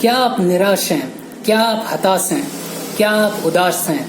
क्या आप निराश हैं? क्या आप हताश हैं? क्या आप उदास हैं?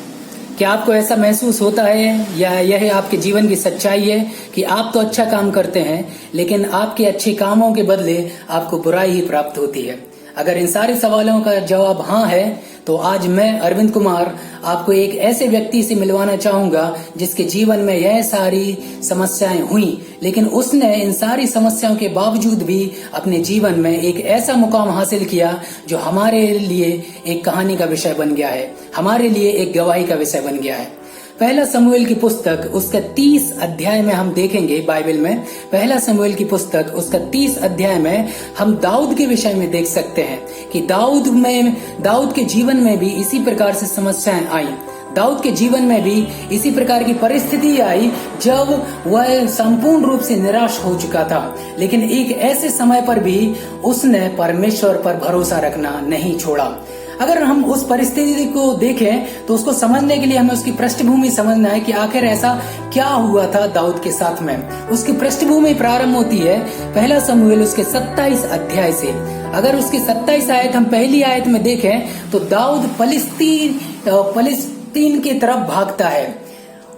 क्या आपको ऐसा महसूस होता है या यह आपके जीवन की सच्चाई है कि आप तो अच्छा काम करते हैं लेकिन आपके अच्छे कामों के बदले आपको बुराई ही प्राप्त होती है? अगर इन सारे सवालों का जवाब हाँ है तो आज मैं अरविंद कुमार आपको एक ऐसे व्यक्ति से मिलवाना चाहूंगा जिसके जीवन में यह सारी समस्याएं हुई लेकिन उसने इन सारी समस्याओं के बावजूद भी अपने जीवन में एक ऐसा मुकाम हासिल किया जो हमारे लिए एक कहानी का विषय बन गया है, हमारे लिए एक गवाही का विषय बन गया है। पहला शमूएल की पुस्तक उसका 30 अध्याय में हम देखेंगे, बाइबल में पहला शमूएल की पुस्तक उसका 30 अध्याय में हम दाऊद के विषय में देख सकते हैं कि दाऊद के जीवन में भी इसी प्रकार से समस्याएं आई। दाऊद के जीवन में भी इसी प्रकार की परिस्थिति आई जब वह संपूर्ण रूप से निराश हो चुका था, लेकिन एक ऐसे समय पर भी उसने परमेश्वर पर भरोसा रखना नहीं छोड़ा। अगर हम उस परिस्थिति को देखें तो उसको समझने के लिए हमें उसकी पृष्ठभूमि समझना है कि आखिर ऐसा क्या हुआ था दाऊद के साथ में। उसकी पृष्ठभूमि प्रारंभ होती है पहला शमूएल उसके 27 अध्याय से। अगर उसकी 27 आयत हम पहली आयत में देखें तो दाऊद फलिस्तीन की तरफ भागता है।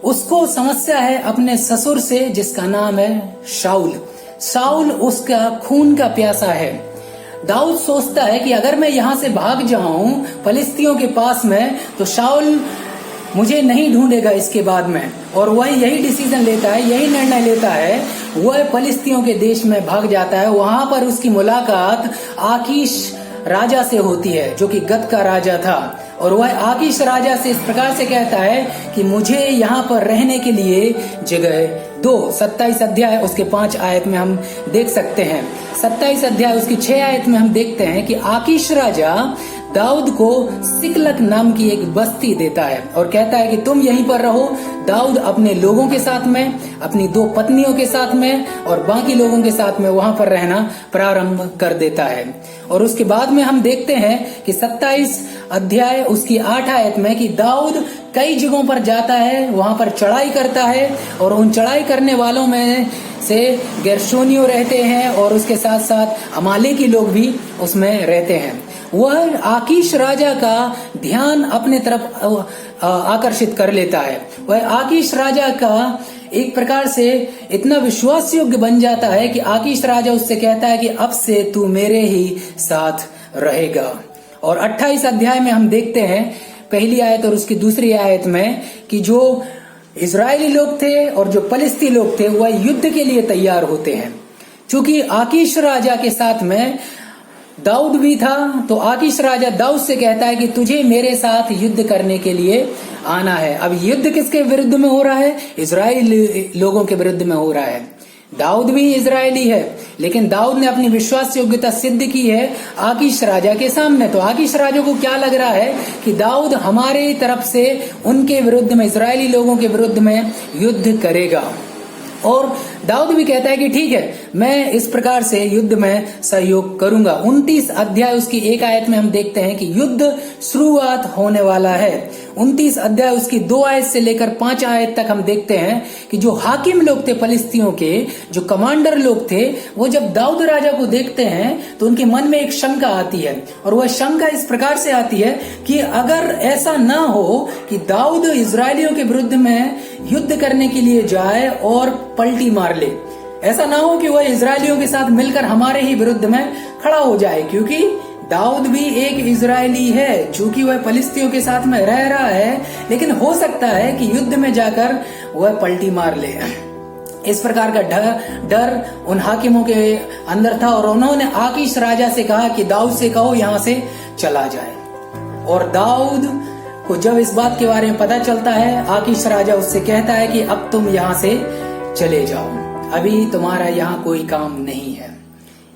उसको समस्या है अपने ससुर से जिसका नाम है शाऊल उसका खून का प्यासा है। दाऊद सोचता है कि अगर मैं यहाँ से भाग जाऊं फलिस्तियों के पास में तो शाऊल मुझे नहीं ढूंढेगा इसके बाद में, और वह यही डिसीजन लेता है, यही निर्णय लेता है। वह फलिस्तियों के देश में भाग जाता है। वहां पर उसकी मुलाकात आकीश राजा से होती है जो कि गत का राजा था, और वह आकीश राजा से इस प्रकार से कहता है कि मुझे यहाँ पर रहने के लिए जगह दो। 27 अध्याय उसके 5 आयत में हम देख सकते हैं। 27 अध्याय उसकी 6 आयत में हम देखते हैं कि आकीश राजा दाऊद को सिकलग नाम की एक बस्ती देता है और कहता है कि तुम यहीं पर रहो। दाऊद अपने लोगों के साथ में, अपनी 2 पत्नियों के साथ में और बाकी लोगों के साथ में वहां पर रहना प्रारंभ कर देता है। और उसके बाद में हम देखते हैं कि 27 अध्याय उसकी 8 आयत में कि दाऊद कई जगहों पर जाता है, वहां पर चढ़ाई करता है, और उन चढ़ाई करने वालों में से गेर्शोनियों रहते हैं और उसके साथ साथ अमालेकी लोग भी उसमें रहते हैं। वह आकीश राजा का ध्यान अपने तरफ आकर्षित कर लेता है। वह आकीश राजा का एक प्रकार से इतना विश्वास योग्य बन जाता है कि आकीश राजा उससे कहता है कि अब से तू मेरे ही साथ रहेगा। और 28 अध्याय में हम देखते हैं पहली आयत और उसकी दूसरी आयत में कि जो इजरायली लोग थे और जो फलिस्ती लोग थे वह युद्ध के लिए तैयार होते हैं। क्योंकि आकीश राजा के साथ में दाऊद भी था, तो आकीश राजा दाऊद से कहता है कि तुझे मेरे साथ युद्ध करने के लिए आना है। अब युद्ध किसके विरुद्ध में हो रहा है? इजरायली लोगों के विरुद्ध में हो रहा है। दाऊद भी इजरायली है, लेकिन दाऊद ने अपनी विश्वास योग्यता सिद्ध की है आकीश राजा के सामने। तो आकीश राजा को क्या लग रहा है कि दाऊद हमारे तरफ से उनके विरुद्ध में, इजरायली लोगों के विरुद्ध में युद्ध करेगा। और दाऊद भी कहता है कि ठीक है, मैं इस प्रकार से युद्ध में सहयोग करूंगा। 29 अध्याय उसकी 1 आयत में हम देखते हैं कि युद्ध शुरुआत होने वाला है। 29 अध्याय उसकी 2 आयत से लेकर 5 आयत तक हम देखते हैं कि जो हाकिम लोग थे फलिस्तियों के, जो कमांडर लोग थे, वो जब दाऊद राजा को देखते हैं तो उनके मन में एक शंका आती है, और वह शंका इस प्रकार से आती है कि अगर ऐसा ना हो कि दाऊद इजरायलियों के विरुद्ध में युद्ध करने के लिए जाए और पलटी मार ले, ऐसा ना हो कि वह इजरायलियों के साथ मिलकर हमारे ही विरुद्ध में खड़ा हो जाए, क्योंकि दाऊद भी एक इजरायली है। चूंकि वह फलिस्तियों के साथ में रह रहा है, लेकिन हो सकता है कि युद्ध में जाकर वह पलटी मार ले। इस प्रकार का डर उन हाकिमों के अंदर था, और उन्होंने आकीश राजा से कहा कि दाऊद से कहो यहाँ से चला जाए। और दाऊद को जब इस बात के बारे में पता चलता है, आकीश राजा उससे कहता है कि अब तुम यहाँ से चले जाओ, अभी तुम्हारा यहाँ कोई काम नहीं है।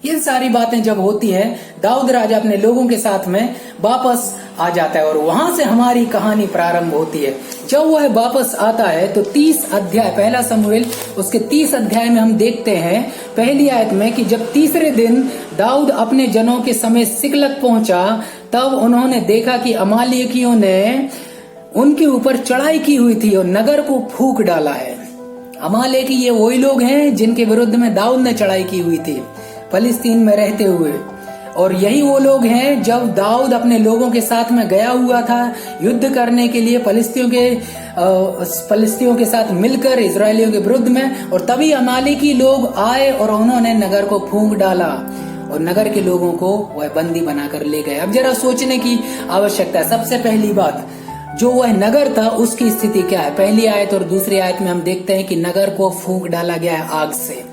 ये सारी बातें जब होती है, दाऊद राजा अपने लोगों के साथ में वापस आ जाता है, और वहां से हमारी कहानी प्रारंभ होती है। जब वह वापस आता है तो 30 अध्याय, पहला शमूएल उसके 30 अध्याय में हम देखते हैं पहली आयत में कि जब तीसरे दिन दाऊद अपने जनों के समेत सिकलग पहुंचा, तब उन्होंने देखा कि अमालेकियों ने उनके ऊपर चढ़ाई की हुई थी और नगर को फूंक डाला है। अमालेकी ये वही लोग हैं जिनके विरुद्ध में दाऊद ने चढ़ाई की हुई थी फलिस्तीन में रहते हुए। और यही वो लोग हैं जब दाऊद अपने लोगों के साथ में गया हुआ था युद्ध करने के लिए फलिस्तियों के साथ मिलकर इजरायलियों के विरुद्ध में, और तभी अमालेकी लोग आए और उन्होंने नगर को फूंक डाला और नगर के लोगों को वह बंदी बनाकर ले गए। अब जरा सोचने की आवश्यकता है। सबसे पहली बात, जो वह नगर था उसकी स्थिति क्या है? पहली आयत और दूसरी आयत में हम देखते हैं कि नगर को फूंक डाला गया है आग से।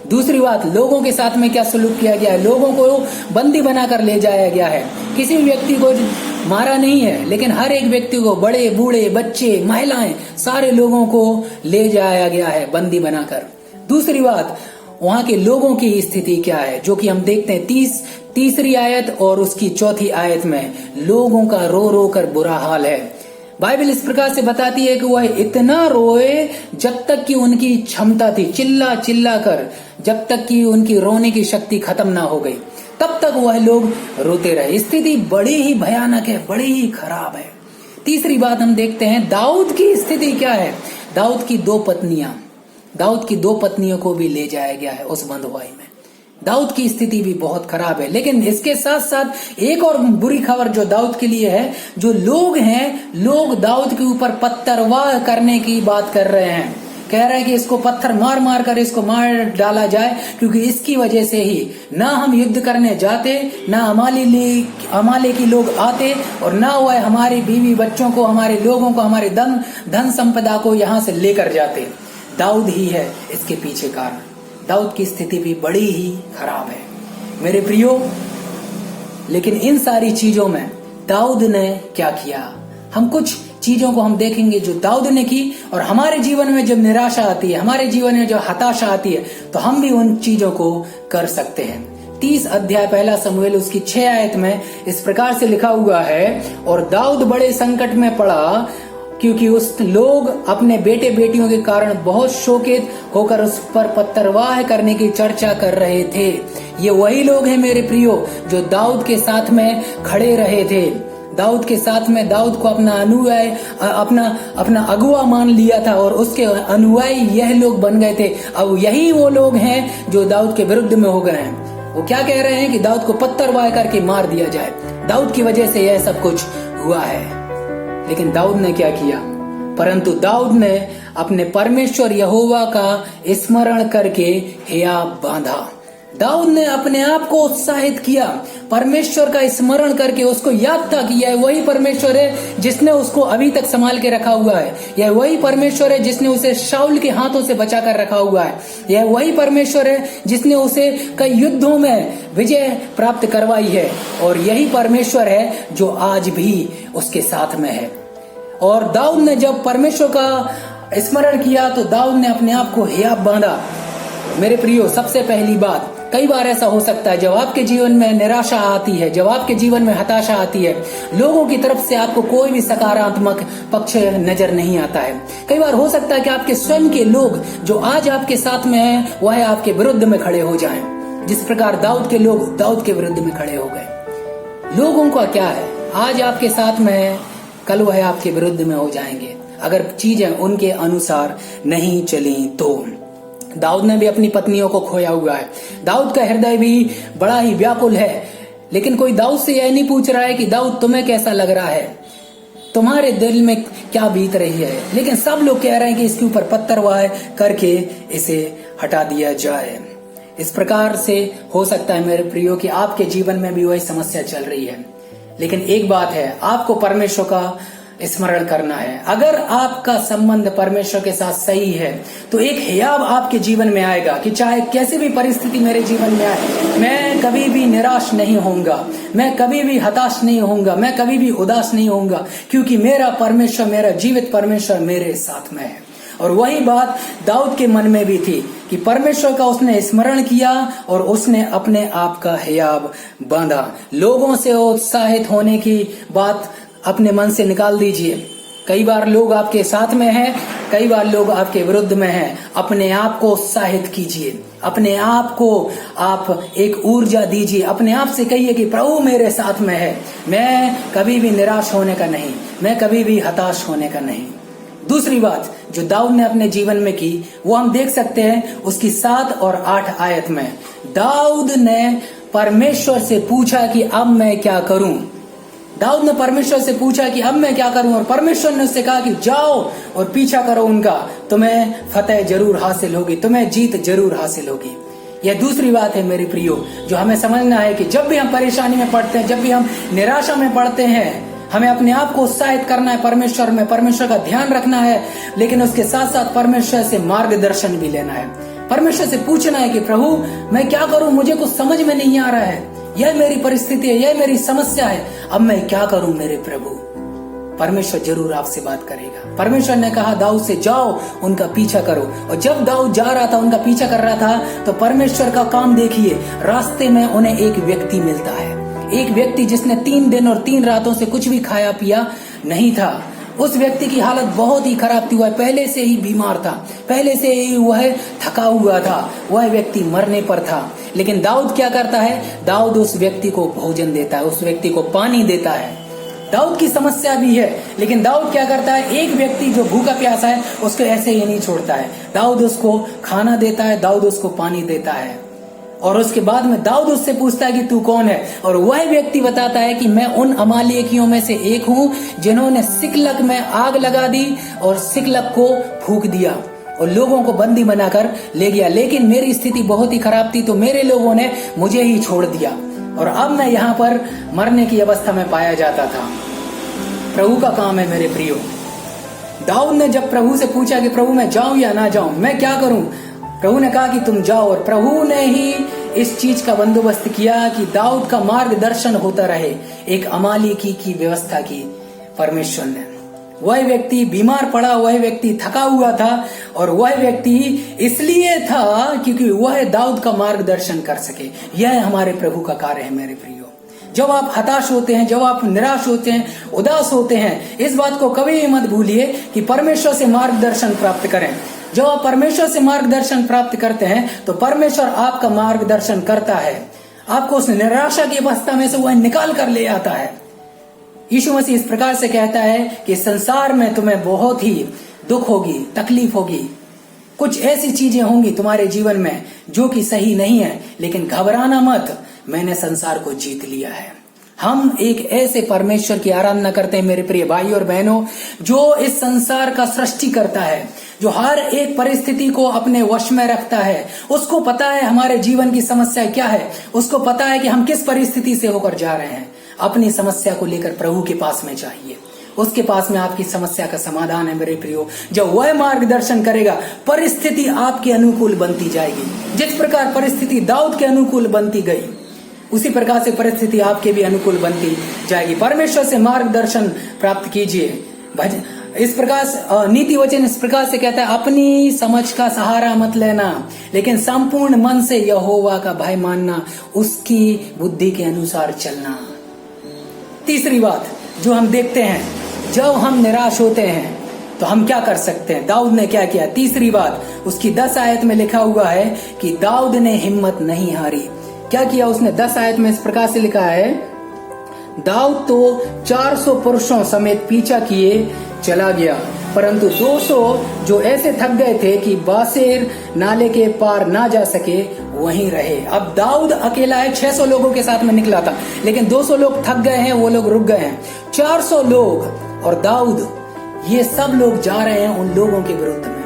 दूसरी बात, लोगों के साथ में क्या सलूक किया गया है? लोगों को बंदी बनाकर ले जाया गया है। किसी भी व्यक्ति को मारा नहीं है, लेकिन हर एक व्यक्ति को, बड़े बूढ़े बच्चे महिलाएं, सारे लोगों को ले जाया गया है बंदी बनाकर। दूसरी बात, वहां के लोगों की स्थिति क्या है, जो कि हम देखते हैं तीसरी आयत और उसकी चौथी आयत में। लोगों का रो रो कर बुरा हाल है। बाइबल इस प्रकार से बताती है कि वह इतना रोए जब तक कि उनकी क्षमता थी, चिल्ला चिल्ला कर, जब तक कि उनकी रोने की शक्ति खत्म ना हो गई, तब तक वह लोग रोते रहे। स्थिति बड़ी ही भयानक है, बड़ी ही खराब है। तीसरी बात हम देखते हैं, दाऊद की स्थिति क्या है? दाऊद की दो पत्नियों को भी ले जाया गया है उस बंधुआई में। दाऊद की स्थिति भी बहुत खराब है। लेकिन इसके साथ साथ एक और बुरी खबर जो दाऊद के लिए है, जो लोग दाऊद के ऊपर पत्थरवाह करने की बात कर रहे हैं। कह रहे हैं कि इसको पत्थर मार मार कर इसको मार डाला जाए, क्योंकि इसकी वजह से ही ना हम युद्ध करने जाते, ना अमाले की लोग आते, और ना वह हमारी बीवी बच्चों को, हमारे लोगों को, हमारे धन संपदा को यहाँ से लेकर जाते। दाऊद ही है इसके पीछे कारण। दाऊद की स्थिति भी बड़ी ही खराब है मेरे प्रियो। लेकिन इन सारी चीजों में दाऊद ने क्या किया? हम कुछ चीजों को हम देखेंगे जो दाऊद ने की, और हमारे जीवन में जब निराशा आती है, हमारे जीवन में जब हताशा आती है, तो हम भी उन चीजों को कर सकते हैं। 30 अध्याय 1 शमूएल उसकी 6 आयत में इस प्रकार से लिखा हुआ है, और दाऊद बड़े संकट में पड़ा क्योंकि उस लोग अपने बेटे बेटियों के कारण बहुत शोकित होकर उस पर पत्थरवाह करने की चर्चा कर रहे थे। ये वही लोग हैं मेरे प्रियो जो दाऊद के साथ में खड़े रहे थे। दाऊद के साथ में दाऊद को अपना अगुआ मान लिया था, और उसके अनुयायी यह लोग बन गए थे। अब यही वो लोग हैं जो दाऊद के विरुद्ध में हो गए हैं। वो क्या कह रहे हैं कि दाऊद को पत्थरवाह करके मार दिया जाए। दाऊद की वजह से यह सब कुछ हुआ है। लेकिन दाऊद ने क्या किया? परंतु दाऊद ने अपने परमेश्वर यहोवा का स्मरण करके हियाब बांधा। दाऊद ने अपने आप को उत्साहित किया, परमेश्वर का स्मरण करके उसको याद था कि यह वही परमेश्वर है जिसने उसको अभी तक संभाल के रखा हुआ है। यह वही परमेश्वर है जिसने उसे शाऊल के हाथों से बचा कर रखा हुआ है। यह वही परमेश्वर है जिसने उसे कई युद्धों में विजय प्राप्त करवाई है, और यही परमेश्वर है जो आज भी उसके साथ में है। और दाऊद ने जब परमेश्वर का स्मरण किया तो दाऊद ने अपने आप को हियाब बांधा। मेरे प्रियो, सबसे पहली बात, कई बार ऐसा हो सकता है जब आपके जीवन में निराशा आती है, जब आपके जीवन में हताशा आती है, लोगों की तरफ से आपको कोई भी सकारात्मक पक्ष नजर नहीं आता है। कई बार हो सकता है कि आपके स्वयं के लोग जो आज आपके साथ में हैं, वह आपके विरुद्ध में खड़े हो जाएं। जिस प्रकार दाऊद के लोग दाऊद के विरुद्ध में खड़े हो गए। लोगों का क्या है, आज आपके साथ में है, कल वह आपके विरुद्ध में हो जाएंगे अगर चीजें उनके अनुसार नहीं चली तो। दाऊद ने भी अपनी पत्नियों को खोया हुआ है। दाऊद का हृदय भी बड़ा ही व्याकुल है। लेकिन कोई दाऊद से यह नहीं पूछ रहा है कि दाऊद तुम्हें कैसा लग रहा है, तुम्हारे दिल में क्या बीत रही है। लेकिन सब लोग कह रहे हैं कि इसके ऊपर पत्थरवाह करके इसे हटा दिया जाए। इस प्रकार से हो सकता है मेरे प्रियो कि आपके जीवन में भी वही समस्या चल रही है। लेकिन एक बात है, आपको परमेश्वर का स्मरण करना है। अगर आपका संबंध परमेश्वर के साथ सही है तो एक हियाब आपके जीवन में आएगा कि चाहे कैसी भी परिस्थिति मेरे जीवन में आए, मैं कभी भी निराश नहीं होऊंगा, मैं कभी भी हताश नहीं होऊंगा, मैं कभी भी उदास नहीं होऊंगा, क्योंकि मेरा परमेश्वर, मेरा जीवित परमेश्वर मेरे साथ में है। और वही बात दाऊद के मन में भी थी कि परमेश्वर का उसने स्मरण किया और उसने अपने आप का हियाब बांधा। लोगों से उत्साहित होने की बात अपने मन से निकाल दीजिए। कई बार लोग आपके साथ में हैं, कई बार लोग आपके विरुद्ध में हैं। अपने आप को उत्साहित कीजिए, अपने आप को आप एक ऊर्जा दीजिए। अपने आप से कहिए कि प्रभु मेरे साथ में है, मैं कभी भी निराश होने का नहीं, मैं कभी भी हताश होने का नहीं। दूसरी बात जो दाऊद ने अपने जीवन में की वो हम देख सकते हैं उसकी 7 और 8 आयत में। दाऊद ने परमेश्वर से पूछा कि अब मैं क्या करूं। दाऊद ने परमेश्वर से पूछा कि अब मैं क्या करूं, और परमेश्वर ने उससे कहा कि जाओ और पीछा करो उनका, तुम्हें फतेह जरूर हासिल होगी, तुम्हें जीत जरूर हासिल होगी। यह दूसरी बात है मेरे प्रियो, जो हमें समझना है कि जब भी हम परेशानी में पड़ते हैं, जब भी हम निराशा में पड़ते हैं, हमें अपने आप को उत्साहित करना है परमेश्वर में, परमेश्वर का ध्यान रखना है, लेकिन उसके साथ साथ परमेश्वर से मार्गदर्शन भी लेना है। परमेश्वर से पूछना है कि प्रभु मैं क्या करूं, मुझे कुछ समझ में नहीं आ रहा है, यह मेरी परिस्थिति है, यह मेरी समस्या है, अब मैं क्या करूं मेरे प्रभु। परमेश्वर जरूर आपसे बात करेगा। परमेश्वर ने कहा दाऊद से जाओ उनका पीछा करो, और जब दाऊद जा रहा था, उनका पीछा कर रहा था, तो परमेश्वर का काम देखिए, रास्ते में उन्हें एक व्यक्ति मिलता है, एक व्यक्ति जिसने 3 दिन और 3 रातों से कुछ भी खाया पिया नहीं था। उस व्यक्ति की हालत बहुत ही खराब थी, वह पहले से ही बीमार था, पहले से ही वह थका हुआ था, वह व्यक्ति मरने पर था। लेकिन दाऊद क्या करता है, दाऊद उस व्यक्ति को भोजन देता है, उस व्यक्ति को पानी देता है। दाऊद की समस्या भी है, लेकिन दाऊद क्या करता है, एक व्यक्ति जो भूखा प्यासा है उसको ऐसे ही नहीं छोड़ता है, दाऊद उसको खाना देता है, दाऊद उसको पानी देता है। और उसके बाद में दाऊद उससे पूछता है कि तू कौन है, और वह व्यक्ति बताता है कि मैं उन अमालेकियों में से एक हूं जिन्होंने सिकलग में आग लगा दी और सिकलग को फूंक दिया और लोगों को बंदी बनाकर ले गया, लेकिन मेरी स्थिति बहुत ही खराब थी, तो मेरे लोगों ने मुझे ही छोड़ दिया और अब मैं यहाँ पर मरने की अवस्था में पाया जाता था। प्रभु का काम है मेरे प्रियो। दाऊद ने जब प्रभु से पूछा कि प्रभु मैं जाऊं या ना जाऊं, मैं क्या करूं, प्रभु ने कहा कि तुम जाओ, और प्रभु ने ही इस चीज का बंदोबस्त किया कि दाऊद का मार्गदर्शन होता रहे। एक अमालेकी की व्यवस्था की परमेश्वर ने। वह व्यक्ति बीमार पड़ा, वह व्यक्ति थका हुआ था, और वह व्यक्ति इसलिए था क्योंकि वह दाऊद का मार्गदर्शन कर सके। यह हमारे प्रभु का कार्य है मेरे प्रियो। जब आप हताश होते हैं, जब आप निराश होते हैं, उदास होते हैं, इस बात को कभी मत भूलिए कि परमेश्वर से मार्गदर्शन प्राप्त करें। जब आप परमेश्वर से मार्गदर्शन प्राप्त करते हैं तो परमेश्वर आपका मार्गदर्शन करता है, आपको उस निराशा की अवस्था में से वह निकाल कर ले आता है। यीशु मसीह इस प्रकार से कहता है कि संसार में तुम्हें बहुत ही दुख होगी, तकलीफ होगी, कुछ ऐसी चीजें होंगी तुम्हारे जीवन में जो कि सही नहीं है, लेकिन घबराना मत, मैंने संसार को जीत लिया है। हम एक ऐसे परमेश्वर की आराधना करते हैं मेरे प्रिय भाई और बहनों, जो इस संसार का सृष्टि करता है, जो हर एक परिस्थिति को अपने वश में रखता है। उसको पता है हमारे जीवन की समस्या क्या है, उसको पता है कि हम किस परिस्थिति से होकर जा रहे हैं। अपनी समस्या को लेकर प्रभु के पास में जाइए, उसके पास में आपकी समस्या का समाधान है मेरे प्रियो। जब वह मार्गदर्शन करेगा, परिस्थिति आपके अनुकूल बनती जाएगी। जिस प्रकार परिस्थिति दाऊद के अनुकूल बनती गई, उसी प्रकार से परिस्थिति आपके भी अनुकूल बनती जाएगी। परमेश्वर से मार्गदर्शन प्राप्त कीजिए। इस प्रकार नीति वचन इस प्रकार से कहता है, अपनी समझ का सहारा मत लेना, लेकिन संपूर्ण मन से यहोवा का भय मानना, उसकी बुद्धि के अनुसार चलना। तीसरी बात जो हम देखते हैं, जब हम निराश होते हैं तो हम क्या कर सकते हैं। दाऊद ने क्या किया, तीसरी बात उसकी 10 आयत में लिखा हुआ है कि दाऊद ने हिम्मत नहीं हारी। क्या किया उसने, 10 आयत में इस प्रकार से लिखा है, दाऊद तो 400 पुरुषों समेत पीछा किए चला गया, परंतु 200 जो ऐसे थक गए थे कि बासेर नाले के पार ना जा सके वहीं रहे। अब दाऊद अकेला है, 600 लोगों के साथ में निकला था, लेकिन 200 लोग थक गए हैं, वो लोग रुक गए हैं। 400 लोग और दाऊद, ये सब लोग जा रहे हैं उन लोगों के विरुद्ध में।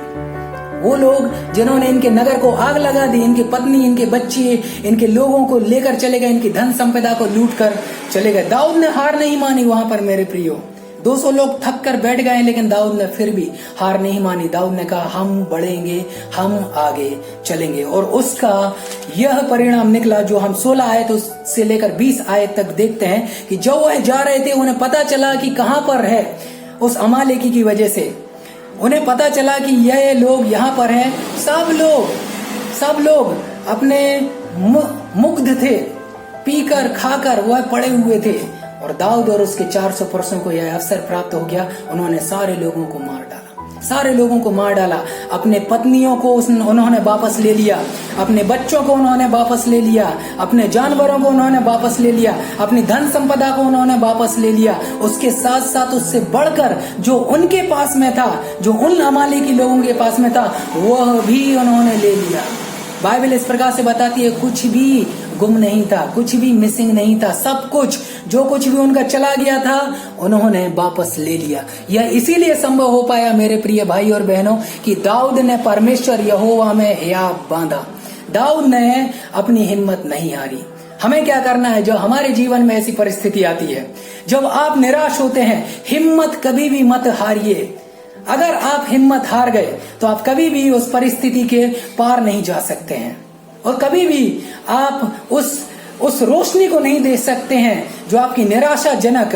वो लोग जिन्होंने इनके नगर को आग लगा दी, इनकी पत्नी, इनके बच्चे, इनके लोगों को लेकर चले गए, इनकी धन संपदा को लूट कर चले गए। दाऊद ने हार नहीं मानी वहां पर मेरे प्रियो। 200 लोग थक कर बैठ गए, लेकिन दाऊद ने फिर भी हार नहीं मानी। दाऊद ने कहा हम बढ़ेंगे, हम आगे चलेंगे, और उसका यह परिणाम निकला जो हम 16 आयत से लेकर 20 आयत तक देखते हैं कि जब वह जा रहे थे उन्हें पता चला कि कहां पर है, उस अमालेकी की वजह से उन्हें पता चला कि यह लोग यहाँ पर हैं। सब लोग अपने मुग्ध थे, पीकर खाकर वह पड़े हुए थे, और दाऊद और उसके 400 पुरुषों को यह अवसर प्राप्त हो गया। उन्होंने सारे लोगों को मार डाला, अपने पत्नियों को उन्होंने वापस ले लिया, अपने बच्चों को उन्होंने वापस ले लिया, अपने जानवरों को उन्होंने वापस ले लिया, अपनी धन संपदा को उन्होंने वापस ले लिया। उसके साथ साथ उससे बढ़कर जो उनके पास में था, जो उन अमालेकी लोगों के पास में था, वह भी उन्होंने ले लिया। बाइबल इस प्रकार से बताती है, कुछ भी गुम नहीं था, कुछ भी मिसिंग नहीं था। सब कुछ, जो कुछ भी उनका चला गया था, उन्होंने वापस ले लिया। यह इसीलिए संभव हो पाया मेरे प्रिय भाई और बहनों कि दाऊद ने परमेश्वर यहोवा में हियाव बांधा। दाऊद ने अपनी हिम्मत नहीं हारी। हमें क्या करना है? जो हमारे जीवन में ऐसी परिस्थिति आती है, जब आप निराश होते हैं, हिम्मत कभी भी मत हारिए। अगर आप हिम्मत हार गए तो आप कभी भी उस परिस्थिति के पार नहीं जा सकते हैं, और कभी भी आप उस रोशनी को नहीं देख सकते हैं जो आपकी निराशाजनक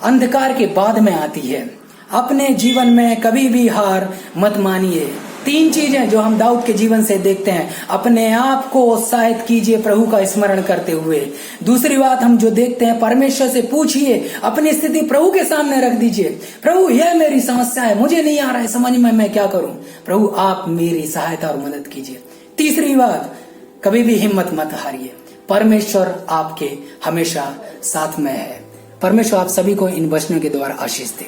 अंधकार के बाद में आती है। अपने जीवन में कभी भी हार मत मानिए। 3 चीजें जो हम दाऊद के जीवन से देखते हैं। अपने आप को उत्साहित कीजिए प्रभु का स्मरण करते हुए। दूसरी बात हम जो देखते हैं, परमेश्वर से पूछिए, अपनी स्थिति प्रभु के सामने रख दीजिए। प्रभु, यह मेरी समस्या है, मुझे नहीं आ रहा है समझ में, मैं क्या करूं? प्रभु, आप मेरी सहायता और मदद कीजिए। तीसरी बात, कभी भी हिम्मत मत हारिए। परमेश्वर आपके हमेशा साथ में है। परमेश्वर आप सभी को इन वचनों के द्वारा आशीष दे।